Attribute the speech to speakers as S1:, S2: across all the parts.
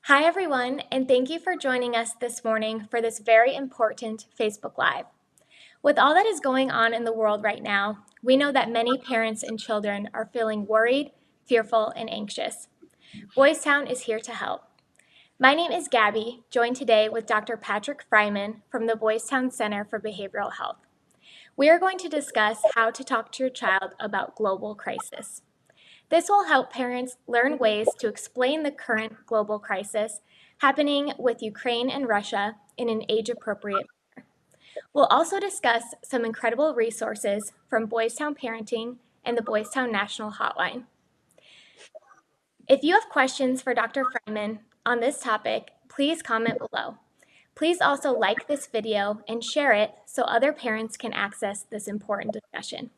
S1: Hi, everyone, and thank you for joining us this morning for this very important Facebook Live. With all that is going on in the world right now, we know that many parents and children are feeling worried, fearful, and anxious. Boys Town is here to help. My name is Gabby, joined today with Dr. Patrick Friman from the Boys Town Center for Behavioral Health. We are going to discuss how to talk to your child about global crisis. This will help parents learn ways to explain the current global crisis happening with Ukraine and Russia in an age-appropriate manner. We'll also discuss some incredible resources from Boys Town Parenting and the Boys Town National Hotline. If you have questions for Dr. Fryman on this topic, please comment below. Please also like this video and share it so other parents can access this important discussion.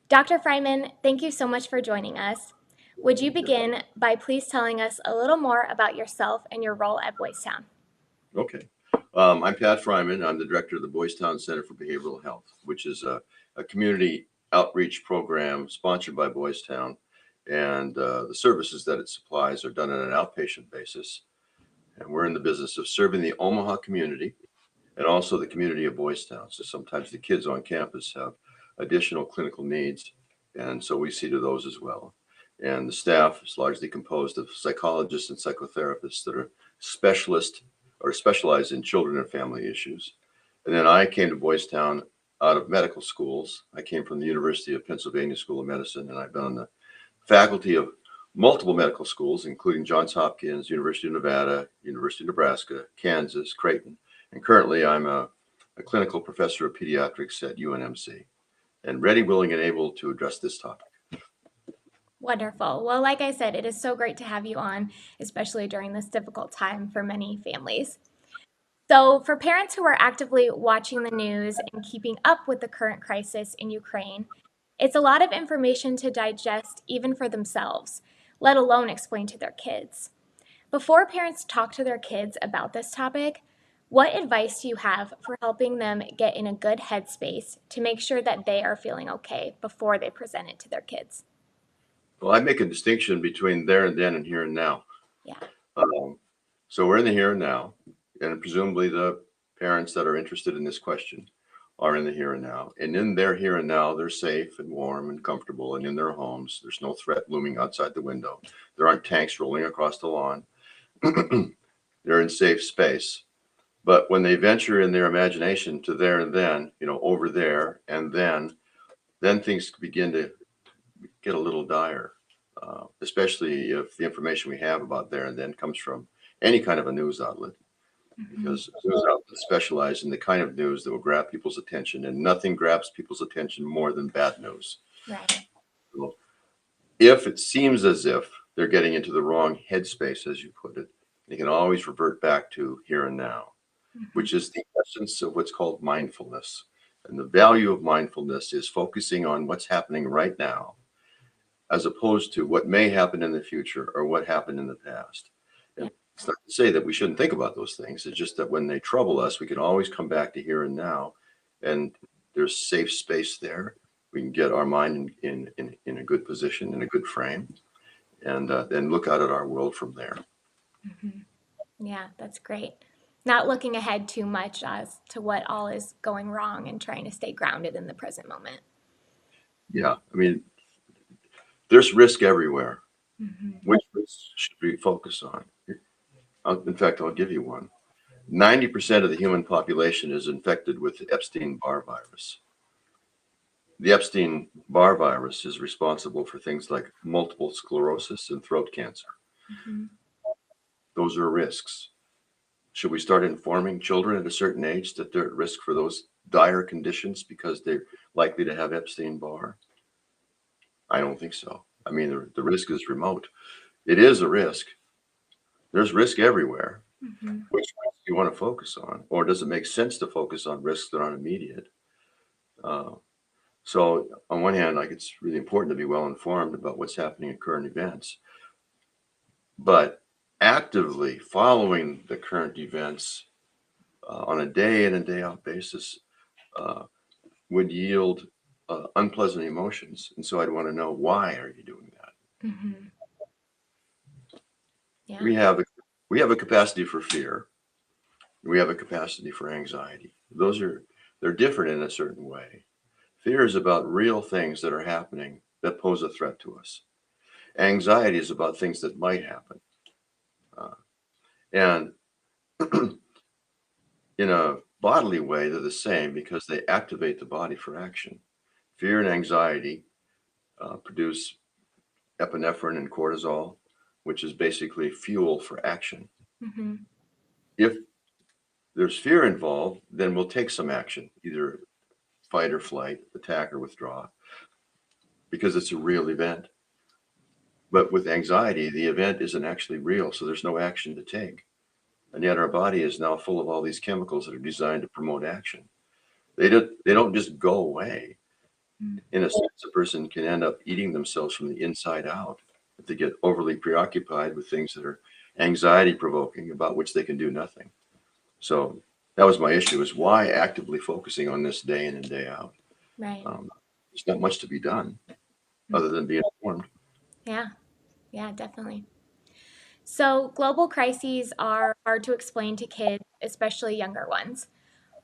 S1: Dr. Fryman, thank you so much for joining us. Would you begin by please telling us a little more about yourself and your role at Boys Town?
S2: Okay. I'm Pat Friman. I'm the director of the Boys Town Center for Behavioral Health, which is a community outreach program sponsored by Boys Town. And the services that it supplies are done on an outpatient basis. And we're in the business of serving the Omaha community and also the community of Boys Town. So sometimes the kids on campus have additional clinical needs, and so we see to those as well. And the staff is largely composed of psychologists and psychotherapists that are specialists or specialized in children and family issues. And then I came to Boys Town out of medical schools. I came from the University of Pennsylvania School of Medicine, and I've been on the faculty of multiple medical schools, including Johns Hopkins, University of Nevada, University of Nebraska, Kansas, Creighton. And currently I'm a clinical professor of pediatrics at UNMC, and ready, willing, and able to address this topic.
S1: Wonderful. Well, like I said, it is so great to have you on, especially during this difficult time for many families. So for parents who are actively watching the news and keeping up with the current crisis in Ukraine, it's a lot of information to digest even for themselves, let alone explain to their kids. Before parents talk to their kids about this topic, what advice do you have for helping them get in a good headspace to make sure that they are feeling okay before they present it to their kids?
S2: Well, I make a distinction between there and then and here and now.
S1: Yeah.
S2: So we're in the here and now, and presumably the parents that are interested in this question are in the here and now. And in their here and now, they're safe and warm and comfortable and in their homes. There's no threat looming outside the window. There aren't tanks rolling across the lawn. They're in safe space. But when they venture in their imagination to there and then, over there and then things begin to get a little dire, especially if the information we have about there and then comes from any kind of a news outlet, because news outlets specialize in the kind of news that will grab people's attention, and nothing grabs people's attention more than bad news.
S1: Right.
S2: So if it seems as if they're getting into the wrong headspace, as you put it, they can always revert back to here and now, which is the essence of what's called mindfulness. And the value of mindfulness is focusing on what's happening right now, as opposed to what may happen in the future or what happened in the past. And it's not to say that we shouldn't think about those things. It's just that when they trouble us, we can always come back to here and now, and there's safe space there. We can get our mind in a good position, in a good frame, and then look out at our world from there.
S1: Yeah, that's great. Not looking ahead too much as to what all is going wrong and trying to stay grounded in the present moment.
S2: Yeah, I mean, there's risk everywhere. Which risk should we focus on? In fact, I'll give you one. 90% of the human population is infected with the Epstein-Barr virus. The Epstein-Barr virus is responsible for things like multiple sclerosis and throat cancer. Those are risks. Should we start informing children at a certain age that they're at risk for those dire conditions because they're likely to have Epstein-Barr? I don't think so. I mean, the risk is remote. It is a risk. There's risk everywhere. Which risk do you want to focus on? Or does it make sense to focus on risks that aren't immediate? So on one hand, it's really important to be well informed about what's happening in current events. But actively following the current events on a day in and day out basis would yield unpleasant emotions. And so I'd want to know, why are you doing that?
S1: Yeah.
S2: We have We have a capacity for fear. We have a capacity for anxiety. They're different in a certain way. Fear is about real things that are happening that pose a threat to us. Anxiety is about things that might happen. Uh, and in a bodily way, they're the same because they activate the body for action. Fear and anxiety produce epinephrine and cortisol, which is basically fuel for action.
S1: Mm-hmm.
S2: If there's fear involved, then we'll take some action, either fight or flight, attack or withdraw, because it's a real event. But with anxiety, the event isn't actually real, so there's no action to take. And yet our body is now full of all these chemicals that are designed to promote action. They don't just go away. In a sense, a person can end up eating themselves from the inside out if they get overly preoccupied with things that are anxiety provoking, about which they can do nothing. So that was my issue, is why actively focusing on this day in and day out?
S1: Right.
S2: There's not much to be done other than being informed.
S1: Yeah. Yeah, definitely. So, global crises are hard to explain to kids, especially younger ones.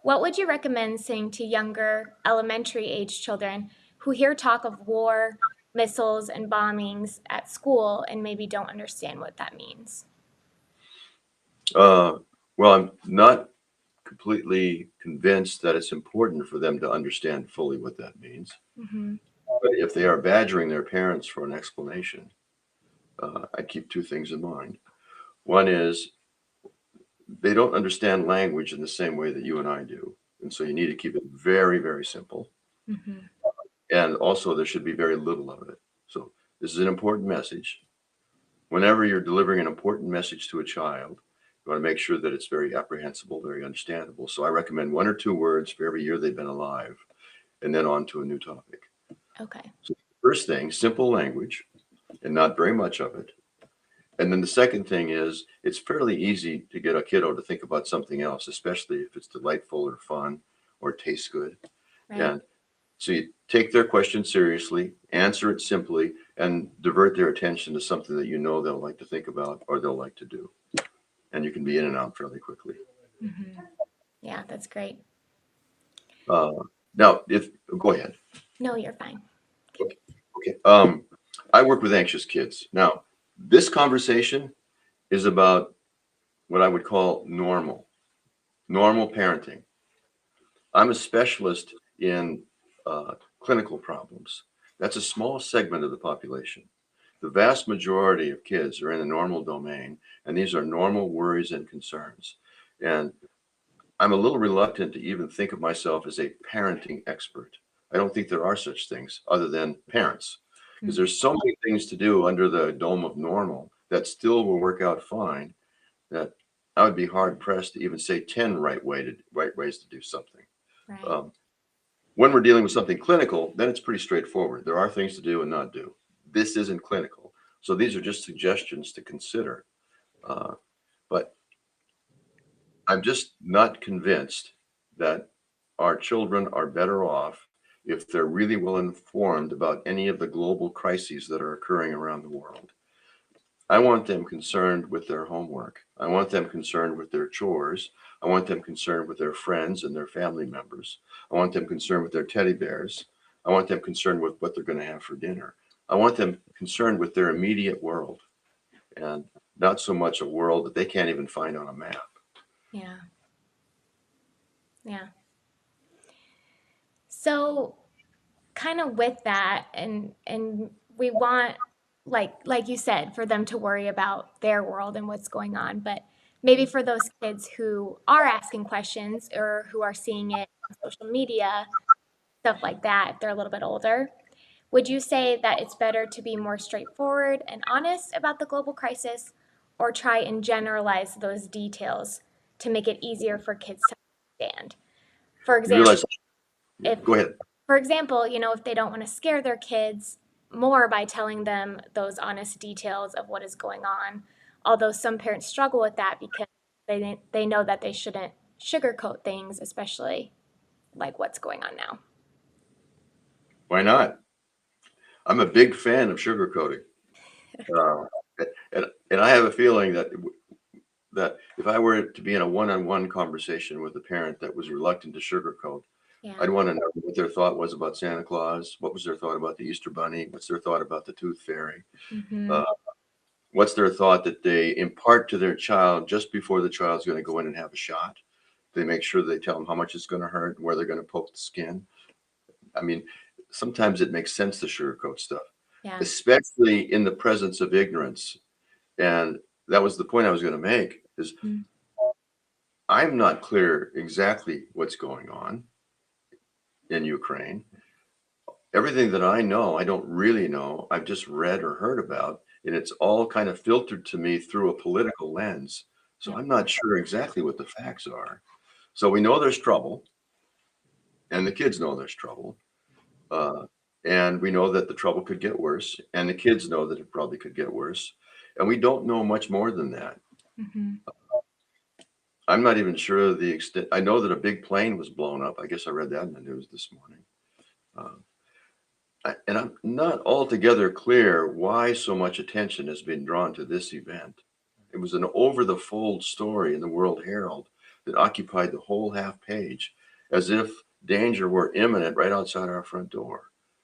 S1: What would you recommend saying to younger, elementary age children who hear talk of war, missiles, and bombings at school and maybe don't understand what that means?
S2: Uh, well, I'm not completely convinced that it's important for them to understand fully what that means.
S1: Mm-hmm.
S2: But if they are badgering their parents for an explanation, I keep two things in mind. One is they don't understand language in the same way that you and I do. And so you need to keep it very, very simple.
S1: Mm-hmm.
S2: And also, there should be very little of it. So, this is an important message. Whenever you're delivering an important message to a child, you want to make sure that it's very apprehensible, very understandable. So, I recommend 1 or 2 words for every year they've been alive, and then on to a new topic.
S1: Okay.
S2: So, first thing, simple language and not very much of it. And then the second thing is it's fairly easy to get a kiddo to think about something else, especially if it's delightful or fun or tastes good.
S1: Right.
S2: And so you take their question seriously, answer it simply, and divert their attention to something that you know they'll like to think about or they'll like to do. And you can be in and out fairly quickly.
S1: Mm-hmm. Yeah, that's great.
S2: Uh, now, if go ahead.
S1: No, you're fine.
S2: Okay. Okay. I work with anxious kids. Now, this conversation is about what I would call normal parenting. I'm a specialist in clinical problems. That's a small segment of the population. The vast majority of kids are in the normal domain, and these are normal worries and concerns. And I'm a little reluctant to even think of myself as a parenting expert. I don't think there are such things other than parents, because there's so many things to do under the dome of normal that still will work out fine, that I would be hard pressed to even say 10 right ways to do something.
S1: Right.
S2: Um, when we're dealing with something clinical, then it's pretty straightforward. There are things to do and not do. This isn't clinical. So these are just suggestions to consider. But I'm just not convinced that our children are better off if they're really well informed about any of the global crises that are occurring around the world. I want them concerned with their homework. I want them concerned with their chores. I want them concerned with their friends and their family members. I want them concerned with their teddy bears. I want them concerned with what they're going to have for dinner. I want them concerned with their immediate world and not so much a world that they can't even find on a map.
S1: Yeah. Yeah. So, kind of with that, and we want, like you said, for them to worry about their world and what's going on, but maybe for those kids who are asking questions or who are seeing it on social media, stuff like that, if they're a little bit older, would you say that it's better to be more straightforward and honest about the global crisis, or try and generalize those details to make it easier for kids to understand? For
S2: You realize,
S1: example, if
S2: go ahead.
S1: for example, if they don't want to scare their kids more by telling them those honest details of what is going on, although some parents struggle with that because they know that they shouldn't sugarcoat things, especially like what's going on now.
S2: Why not? I'm a big fan of sugarcoating. Uh, and I have a feeling that that if I were to be in a one-on-one conversation with a parent that was reluctant to sugarcoat,
S1: Yeah.
S2: I'd want to know what their thought was about Santa Claus. What was their thought about the Easter Bunny? What's their thought about the Tooth Fairy?
S1: Mm-hmm.
S2: Uh, what's their thought that they impart to their child just before the child's going to go in and have a shot? They make sure they tell them how much it's going to hurt and where they're going to poke the skin. I mean, sometimes it makes sense to sugarcoat stuff,
S1: Yeah.
S2: especially in the presence of ignorance. And that was the point I was going to make is
S1: Mm.
S2: I'm not clear exactly what's going on in Ukraine. Everything that I know, I don't really know. I've just read or heard about, and it's all kind of filtered to me through a political lens. So
S1: Yep.
S2: I'm not sure exactly what the facts are. So we know there's trouble, and the kids know there's trouble. Uh, and we know that the trouble could get worse, and the kids know that it probably could get worse. And we don't know much more than that.
S1: Mm-hmm.
S2: I'm not even sure of the extent. I know that a big plane was blown up. I guess I read that in the news this morning. And I'm not altogether clear why so much attention has been drawn to this event. It was an over the fold story in the World Herald that occupied the whole half page, as if danger were imminent right outside our front door.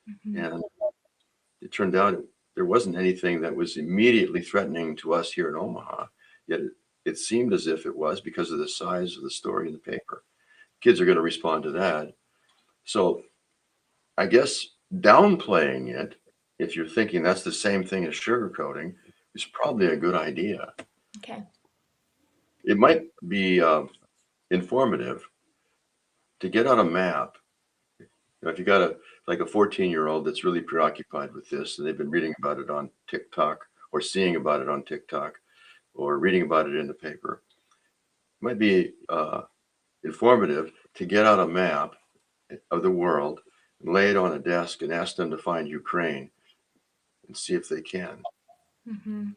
S1: Mm-hmm.
S2: And it turned out there wasn't anything that was immediately threatening to us here in Omaha, yet it seemed as if it was because of the size of the story in the paper. Kids are going to respond to that. So I guess downplaying it, if you're thinking that's the same thing as sugarcoating, is probably a good idea.
S1: Okay.
S2: It might be informative to get on a map. If you got a 14-year-old that's really preoccupied with this, and they've been reading about it on TikTok or seeing about it on TikTok or reading about it in the paper, it might be informative to get out a map of the world and lay it on a desk and ask them to find Ukraine and see if they can.
S1: Mm-hmm.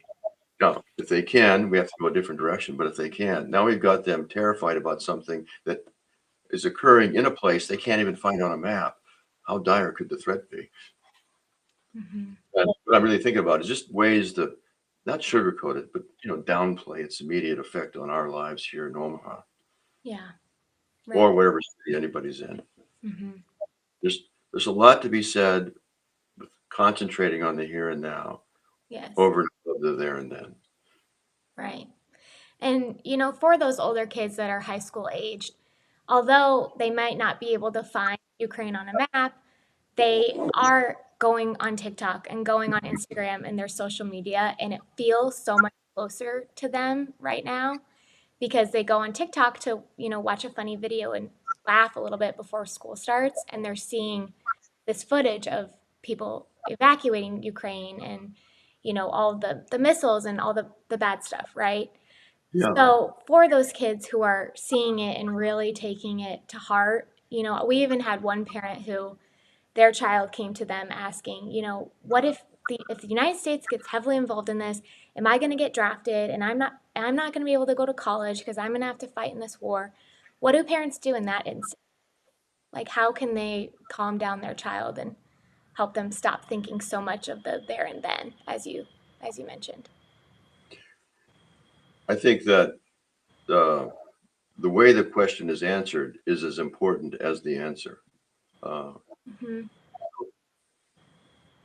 S2: Now, if they can, we have to go a different direction. But if they can, now we've got them terrified about something that is occurring in a place they can't even find on a map. How dire could the threat be?
S1: Mm-hmm.
S2: And what I'm really thinking about is just ways to not sugarcoat it, but downplay its immediate effect on our lives here in Omaha
S1: Yeah. Right.
S2: or whatever city anybody's in.
S1: Mm-hmm.
S2: There's a lot to be said with concentrating on the here and now
S1: Yes.
S2: over and above the there and then.
S1: Right. And, for those older kids that are high school aged, although they might not be able to find Ukraine on a map, they are going on TikTok and going on Instagram and their social media, and it feels so much closer to them right now because they go on TikTok to, watch a funny video and laugh a little bit before school starts, and they're seeing this footage of people evacuating Ukraine and, all the missiles and all the bad stuff, right?
S2: Yeah.
S1: So for those kids who are seeing it and really taking it to heart, we even had one parent who their child came to them asking, what if the United States gets heavily involved in this, am I going to get drafted and I'm not going to be able to go to college because I'm going to have to fight in this war? What do parents do in that instance? Like how can they calm down their child and help them stop thinking so much of the there and then as you mentioned?
S2: I think that the way the question is answered is as important as the answer. Uh,
S1: Mm-hmm.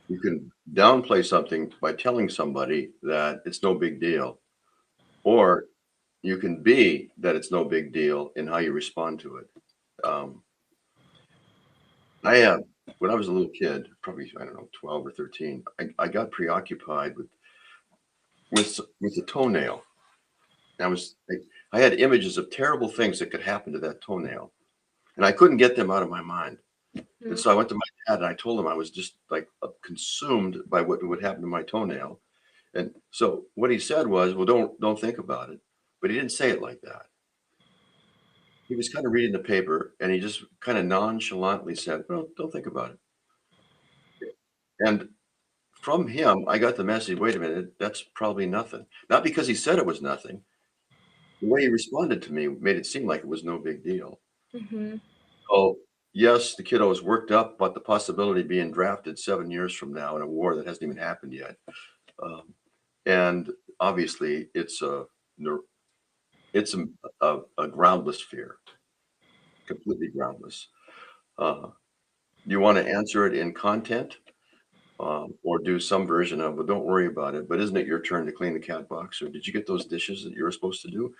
S2: you can downplay something by telling somebody that it's no big deal, or you can be that it's no big deal in how you respond to it. Um, I when I was a little kid, probably I don't know, 12 or 13, I got preoccupied with the toenail. I had images of terrible things that could happen to that toenail, and I couldn't get them out of my mind. And so I went to my dad and I told him I was just like consumed by what would happen to my toenail. And so what he said was, "Well, don't think about it." But he didn't say it like that. He was kind of reading the paper and he just kind of nonchalantly said, "Well, don't think about it." And from him, I got the message, wait a minute, that's probably nothing. Not because he said it was nothing. The way he responded to me made it seem like it was no big deal.
S1: Mm-hmm.
S2: Oh, yes, the kiddo was worked up about the possibility of being drafted 7 years from now in a war that hasn't even happened yet. Um, and obviously, it's a It's a groundless fear, completely groundless. Uh, you want to answer it in content, or do some version of, well, don't worry about it, but isn't it your turn to clean the cat box? Or did you get those dishes that you were supposed to do?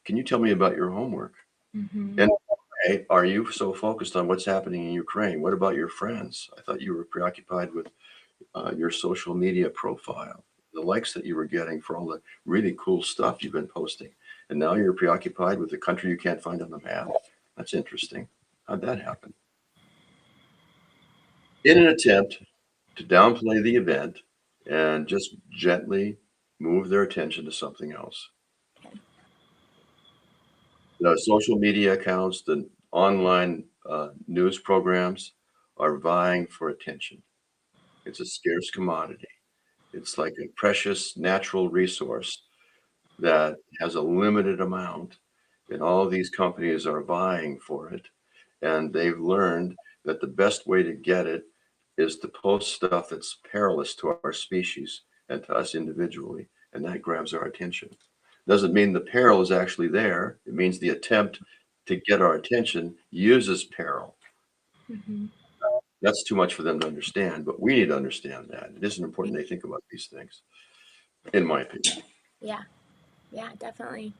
S2: Can you tell me about your homework?
S1: Mm-hmm.
S2: And why are you so focused on what's happening in Ukraine? What about your friends? I thought you were preoccupied with your social media profile, the likes that you were getting for all the really cool stuff you've been posting. And now you're preoccupied with the country you can't find on the map. That's interesting. How'd that happen? In an attempt to downplay the event and just gently move their attention to something else.
S1: Okay.
S2: The social media accounts, the online news programs are vying for attention. It's a scarce commodity. It's like a precious natural resource that has a limited amount, and all these companies are vying for it. And they've learned that the best way to get it is to post stuff that's perilous to our species and to us individually. And that grabs our attention. Doesn't mean the peril is actually there. It means the attempt to get our attention uses peril.
S1: Mm-hmm.
S2: That's too much for them to understand, but we need to understand that. It isn't important they think about these things, in my opinion.
S1: Yeah, yeah, definitely.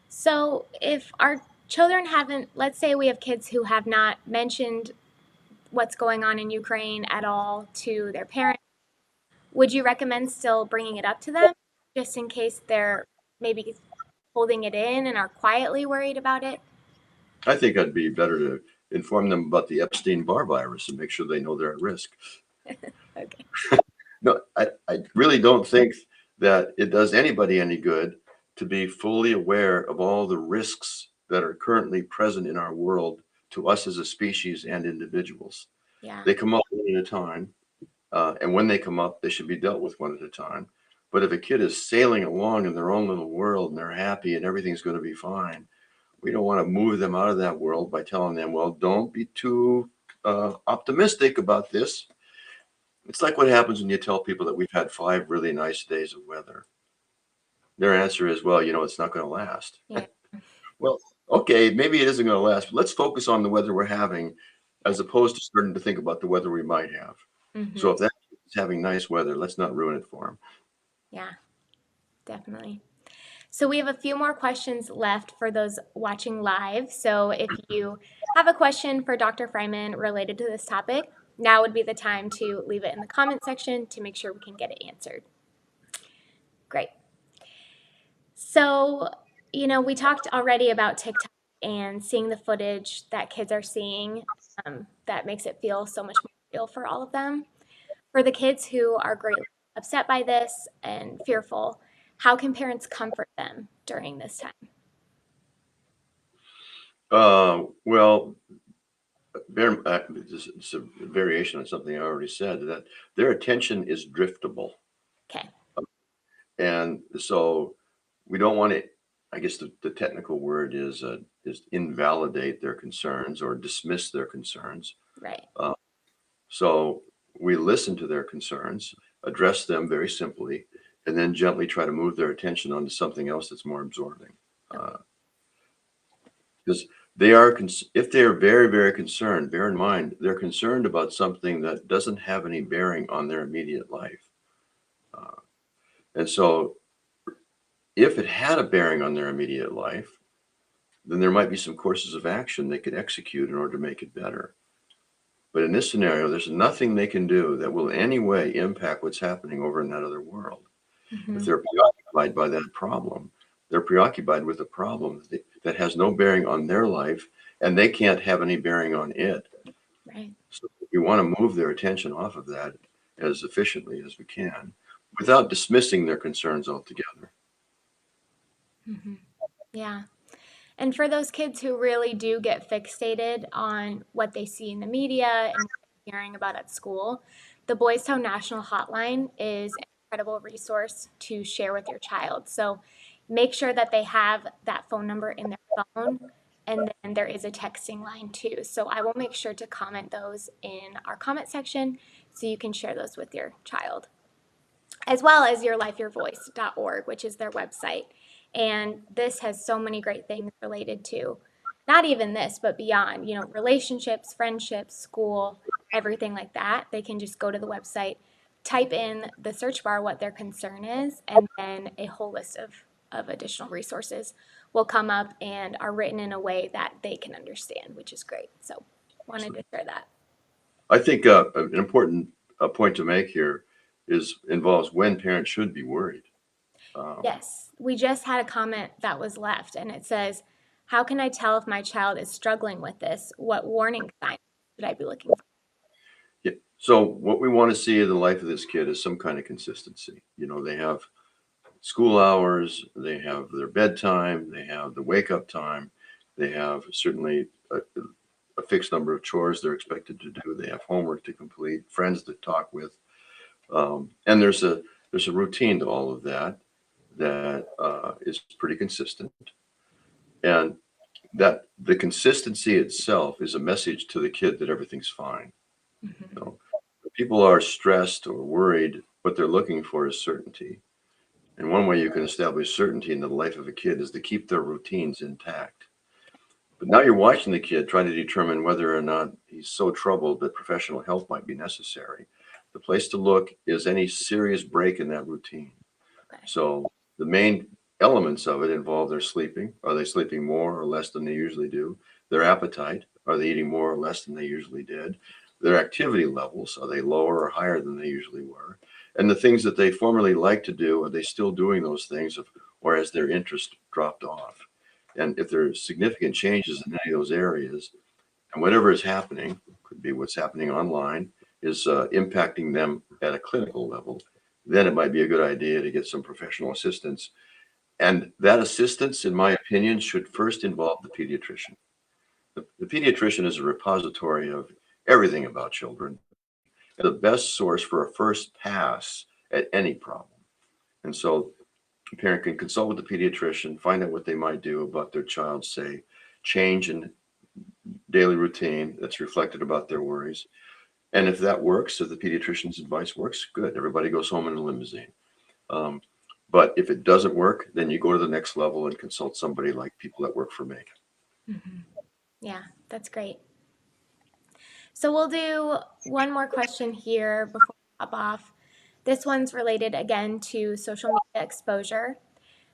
S1: So if our children haven't, let's say we have kids who have not mentioned what's going on in Ukraine at all to their parents, would you recommend still bringing it up to them just in case they're maybe holding it in and are quietly worried about it?
S2: I think it'd be better to inform them about the Epstein-Barr virus and make sure they know they're at risk.
S1: Okay.
S2: No, I really don't think that it does anybody any good to be fully aware of all the risks that are currently present in our world to us as a species and individuals.
S1: Yeah.
S2: They come up one at a time, and when they come up, they should be dealt with one at a time. But if a kid is sailing along in their own little world and they're happy and everything's going to be fine, we don't want to move them out of that world by telling them, well, don't be too optimistic about this. It's like what happens when you tell people that we've had 5 really nice days of weather. Their answer is, well, it's not going to last.
S1: Yeah.
S2: Well, okay, maybe it isn't going to last, but let's focus on the weather we're having as opposed to starting to think about the weather we might have.
S1: Mm-hmm.
S2: So if that kid is having nice weather, let's not ruin it for him.
S1: Yeah, definitely. So we have a few more questions left for those watching live. So if you have a question for Dr. Fryman related to this topic, now would be the time to leave it in the comment section to make sure we can get it answered. Great. So, we talked already about TikTok and seeing the footage that kids are seeing, that makes it feel so much more real for all of them. For the kids who are greatly upset by this and fearful, how can parents comfort them during this time?
S2: Well, it's a variation on something I already said, that their attention is driftable.
S1: Okay.
S2: And so we don't want to, I guess the technical word is invalidate their concerns or dismiss their concerns.
S1: Right.
S2: Uh, so we listen to their concerns, address them very simply, and then gently try to move their attention onto something else that's more absorbing. Because if they are very, very concerned, bear in mind, they're concerned about something that doesn't have any bearing on their immediate life. And so if it had a bearing on their immediate life, then there might be some courses of action they could execute in order to make it better. But in this scenario, there's nothing they can do that will in any way impact what's happening over in that other world.
S1: Mm-hmm.
S2: If they're preoccupied by that problem, they're preoccupied with a problem that has no bearing on their life, and they can't have any bearing on it.
S1: Right.
S2: So we want to move their attention off of that as efficiently as we can without dismissing their concerns altogether.
S1: Mm-hmm. Yeah. And for those kids who really do get fixated on what they see in the media and what they're hearing about at school, the Boys Town National Hotline is an incredible resource to share with your child. So make sure that they have that phone number in their phone. And then there is a texting line too. So I will make sure to comment those in our comment section so you can share those with your child. as well as yourlifeyourvoice.org, which is their website. And this has so many great things related to not even this, but beyond, relationships, friendships, school, everything like that. They can just go to the website, type in the search bar what their concern is, and then a whole list of additional resources will come up and are written in a way that they can understand, which is great. So wanted to share that.
S2: I think an important point to make here involves when parents should be worried.
S1: Yes, we just had a comment that was left, and it says, how can I tell if my child is struggling with this? What warning signs should I be looking for?
S2: Yeah. So what we want to see in the life of this kid is some kind of consistency. They have school hours, they have their bedtime, they have the wake up time, they have certainly a fixed number of chores they're expected to do. They have homework to complete, friends to talk with, and there's a routine to all of that is pretty consistent, and that the consistency itself is a message to the kid that everything's fine.
S1: Mhm.
S2: So if people are stressed or worried, what they're looking for is certainty. And one way you can establish certainty in the life of a kid is to keep their routines intact. But now you're watching the kid trying to determine whether or not he's so troubled that professional help might be necessary. The place to look is any serious break in that routine.
S1: Okay.
S2: So the main elements of it involve their sleeping. Are they sleeping more or less than they usually do? Their appetite. Are they eating more or less than they usually did? Their activity levels. Are they lower or higher than they usually were? And the things that they formerly liked to do, are they still doing those things, or has their interest dropped off? And if there's significant changes in any of those areas, and whatever is happening, could be what's happening online, is impacting them at a clinical level, then it might be a good idea to get some professional assistance. And that assistance, in my opinion, should first involve the pediatrician. The pediatrician is a repository of everything about children, and the best source for a first pass at any problem. And so a parent can consult with the pediatrician, find out what they might do about their child's, say, change in daily routine that's reflected about their worries. And if that works, if the pediatrician's advice works, good. Everybody goes home in a limousine. Um, but if it doesn't work, then you go to the next level and consult somebody like people that work for me.
S1: Mhm. Yeah, that's great. So we'll do one more question here before we hop off. This one's related again to social media exposure.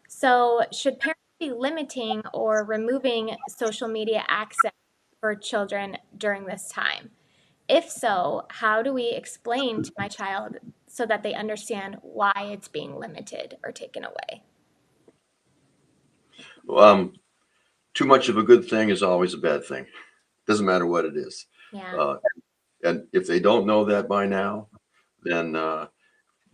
S1: So, should parents be limiting or removing social media access for children during this time? If so, how do we explain to my child so that they understand why it's being limited or taken away?
S2: Um, Too much of a good thing is always a bad thing. Doesn't matter what it is.
S1: Yeah.
S2: Uh, and if they don't know that by now, then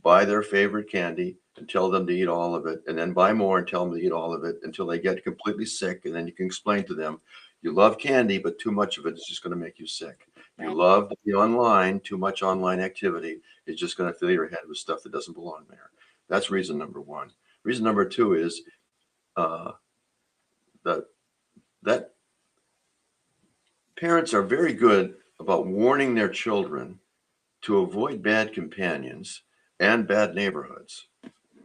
S2: buy their favorite candy and tell them to eat all of it, and then buy more and tell them to eat all of it until they get completely sick. And then you can explain to them, you love candy, but too much of it is just going to make you sick. You
S1: Right.
S2: love to be online, too much online activity is just going to fill your head with stuff that doesn't belong there. That's reason number one. Reason number two is uh, that that parents are very good about warning their children to avoid bad companions and bad neighborhoods.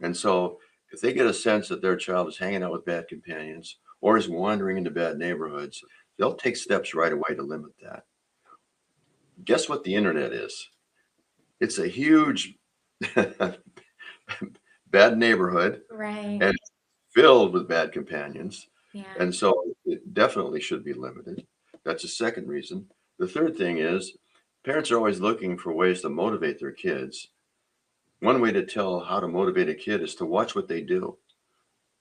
S2: And so if they get a sense that their child is hanging out with bad companions or is wandering into bad neighborhoods, they'll take steps right away to limit that. Guess what the internet is? It's a huge bad neighborhood,
S1: Right.
S2: and it's filled with bad companions.
S1: Yeah.
S2: And so it definitely should be limited. That's a second reason. The third thing is parents are always looking for ways to motivate their kids. One way to tell how to motivate a kid is to watch what they do.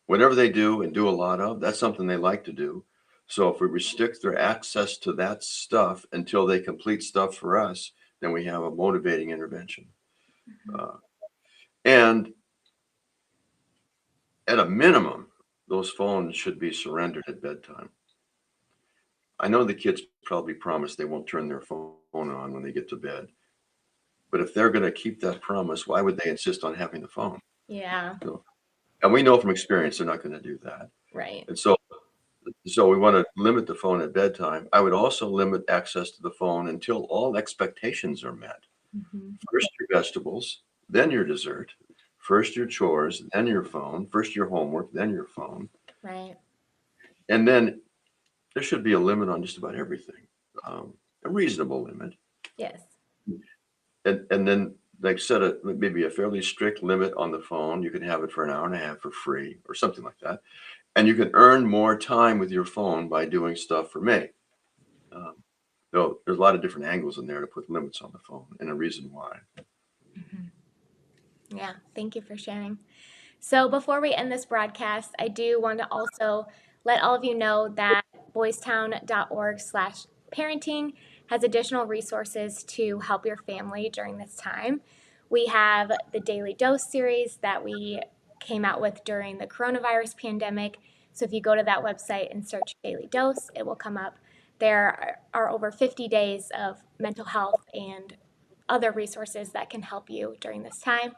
S2: Whatever they do and do a lot of, that's something they like to do. So if we restrict their access to that stuff until they complete stuff for us, then we have a motivating intervention.
S1: Mhm.
S2: Uh, and at a minimum, those phones should be surrendered at bedtime. I know the kids probably promise they won't turn their phone on when they get to bed. But if they're going to keep that promise, why would they insist on having the phone?
S1: Yeah.
S2: You know, and we know from experience they're not going to do that.
S1: Right.
S2: And so we want to limit the phone at bedtime. I would also limit access to the phone until all expectations are met.
S1: Mhm.
S2: First your vegetables, then your dessert. First your chores, then your phone. First your homework, then your phone.
S1: Right.
S2: And then there should be a limit on just about everything, a reasonable limit.
S1: Yes.
S2: And then like set maybe a fairly strict limit on the phone. You can have it for an hour and a half for free or something like that. And you can earn more time with your phone by doing stuff for me. Um, though there's a lot of different angles in there to put limits on the phone and a reason why.
S1: Yeah. Thank you for sharing. So before we end this broadcast, I do want to also let all of you know that boystown.org/parenting has additional resources to help your family during this time. We have the Daily Dose series that we came out with during the coronavirus pandemic. So if you go to that website and search Daily Dose, it will come up. There are over 50 days of mental health and other resources that can help you during this time.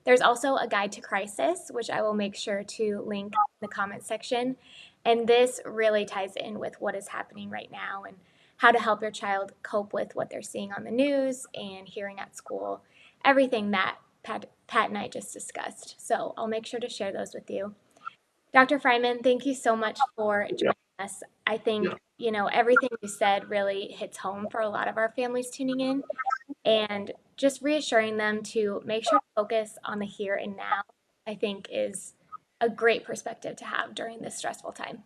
S1: There's also a guide to crisis, which I will make sure to link in the comment section. And this really ties in with what is happening right now and how to help your child cope with what they're seeing on the news and hearing at school, everything that Pat and I just discussed. So I'll make sure to share those with you. Dr. Fryman, thank you so much for
S2: Yeah.
S1: joining us. I
S2: Yeah.
S1: think, everything you said really hits home for a lot of our families tuning in, and just reassuring them to make sure to focus on the here and now, I think is a great perspective to have during this stressful time.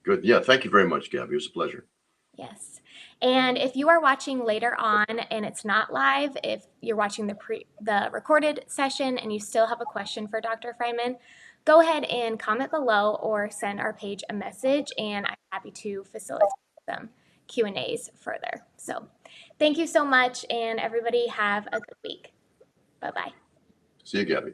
S2: Good. Yeah. Thank you very much, Gabby. It was a pleasure.
S1: Yes. And if you are watching later on and it's not live, if you're watching the recorded session and you still have a question for Dr. Fryman, go ahead and comment below or send our page a message, and I'm happy to facilitate some Q&As further. So thank you so much, and everybody have a good week. Bye-bye.
S2: See you, Gabby.